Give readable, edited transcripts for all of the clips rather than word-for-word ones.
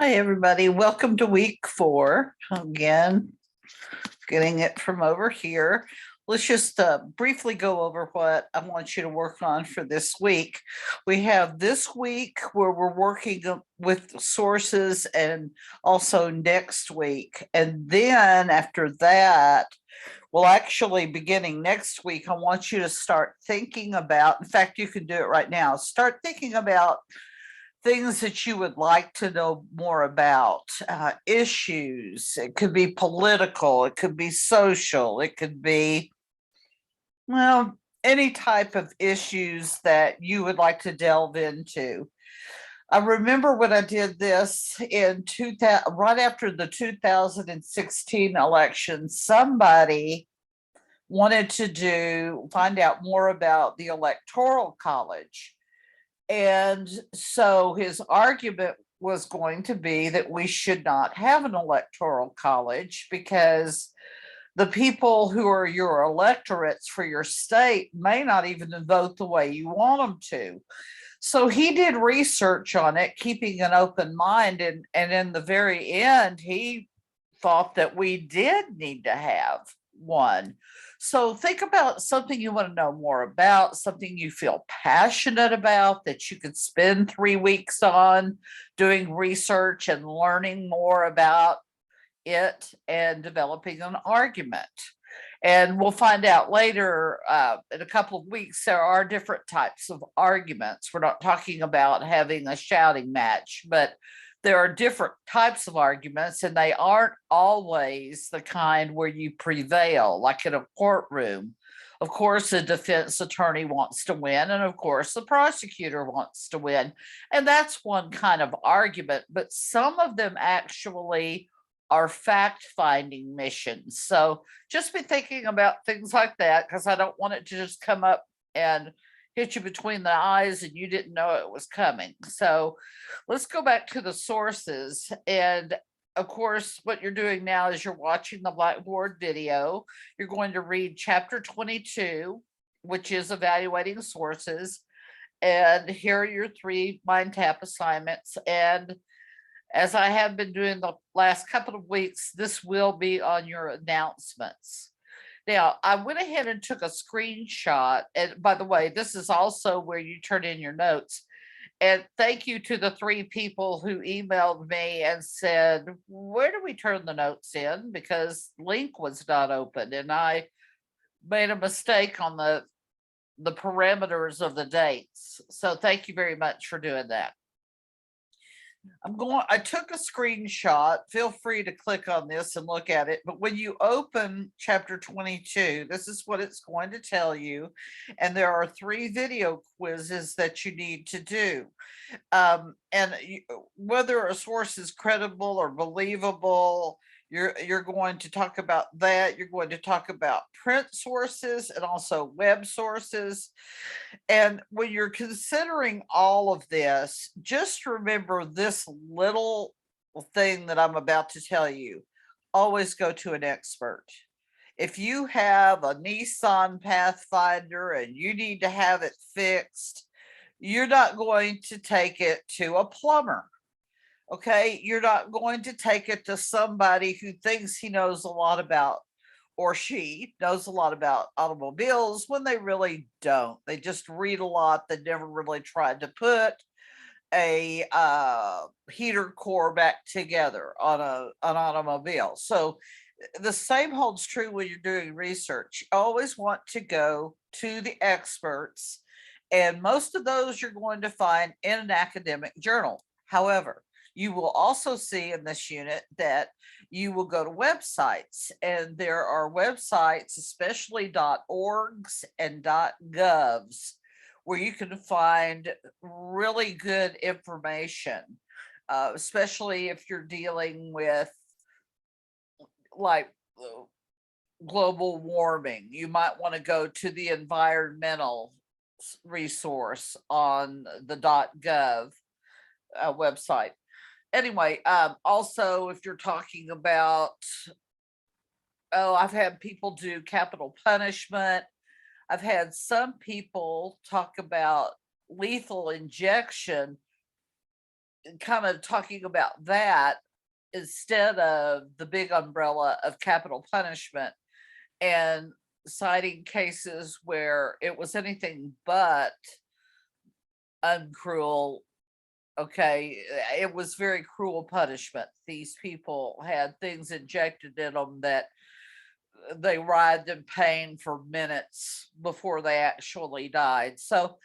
Hi, everybody. Welcome to week 4. Again, getting it from over here. Let's just briefly go over what I want you to work on for this week. We have this week where we're working with sources, and also next week. And then after that, well, actually, beginning next week, I want you to start thinking about, in fact, you can do it right now. Start thinking about things that you would like to know more about, issues. It could be political, it could be social, it could be, well, any type of issues that you would like to delve into. I remember when I did this in 2000, right after the 2016 election, somebody wanted to find out more about the Electoral College. And so his argument was going to be that we should not have an electoral college because the people who are your electorates for your state may not even vote the way you want them to. So he did research on it, keeping an open mind. And in the very end, he thought that we did need to have one. So think about something you want to know more about, something you feel passionate about that you could spend 3 weeks on doing research and learning more about it and developing an argument. And we'll find out later in a couple of weeks, there are different types of arguments. We're not talking about having a shouting match, but there are different types of arguments, and they aren't always the kind where you prevail, like in a courtroom. Of course, the defense attorney wants to win, and of course, the prosecutor wants to win. And that's one kind of argument, but some of them actually are fact finding missions. So just be thinking about things like that, because I don't want it to just come up and hit you between the eyes and you didn't know it was coming. So let's go back to the sources. And of course, what you're doing now is you're watching the Blackboard video. You're going to read chapter 22, which is evaluating sources. And here are your 3 mind tap assignments. And as I have been doing the last couple of weeks, this will be on your announcements. Now, I went ahead and took a screenshot. And by the way, this is also where you turn in your notes. And thank you to the 3 people who emailed me and said, where do we turn the notes in? Because link was not open. And I made a mistake on the parameters of the dates. So thank you very much for doing that. I took a screenshot. Feel free to click on this and look at it. But when you open chapter 22, this is what it's going to tell you. And there are 3 video quizzes that you need to do. Whether a source is credible or believable, you're going to talk about that. You're going to talk about print sources and also web sources. And when you're considering all of this, just remember this little thing that I'm about to tell you. Always go to an expert. If you have a Nissan Pathfinder and you need to have it fixed, you're not going to take it to a plumber. Okay. You're not going to take it to somebody who thinks he knows a lot about, or she knows a lot about automobiles, when they really don't. They just read a lot. They never really tried to put a heater core back together on an automobile. So the same holds true when you're doing research. You always want to go to the experts, and most of those you're going to find in an academic journal. However, you will also see in this unit that you will go to websites, and there are websites, especially .orgs and .govs, where you can find really good information, especially if you're dealing with, like, global warming. You might want to go to the environmental resource on the .gov website. Anyway, also if you're talking about, I've had people do capital punishment. I've had some people talk about lethal injection. kind of talking about that instead of the big umbrella of capital punishment and citing cases where it was anything but uncruel. Okay, it was very cruel punishment. These people had things injected in them that they writhed in pain for minutes before they actually died. So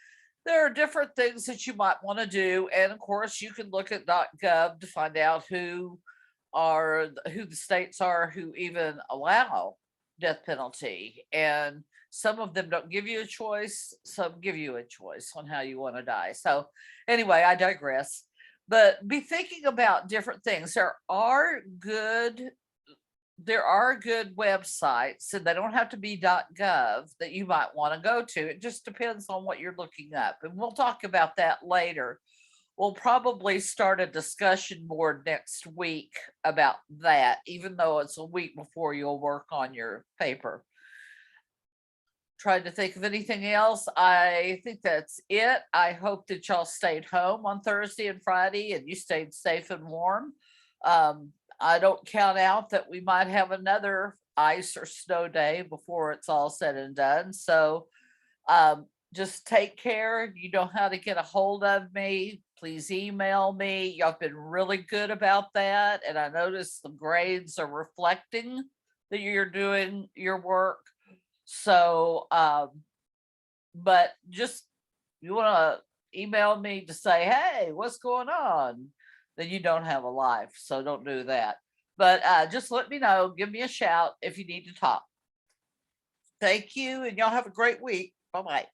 there are different things that you might want to do. And of course, you can look at .gov to find out who the states are who even allow death penalty. And some of them don't give you a choice, some give you a choice on how you want to die. So anyway, I digress. But be thinking about different things. There are good websites, and they don't have to be .gov, that you might want to go to. It just depends on what you're looking up, and we'll talk about that later. We'll probably start a discussion board next week about that, even though it's a week before you'll work on your paper. Trying to think of anything else. I think that's it. I hope that y'all stayed home on Thursday and Friday and you stayed safe and warm. I don't count out that we might have another ice or snow day before it's all said and done. So just take care. You know how to get a hold of me. Please email me. Y'all have been really good about that. And I notice the grades are reflecting that you're doing your work. So, but just you want to email me to say, hey, what's going on? Then you don't have a life. So don't do that. But just let me know. Give me a shout if you need to talk. Thank you. And y'all have a great week. Bye bye.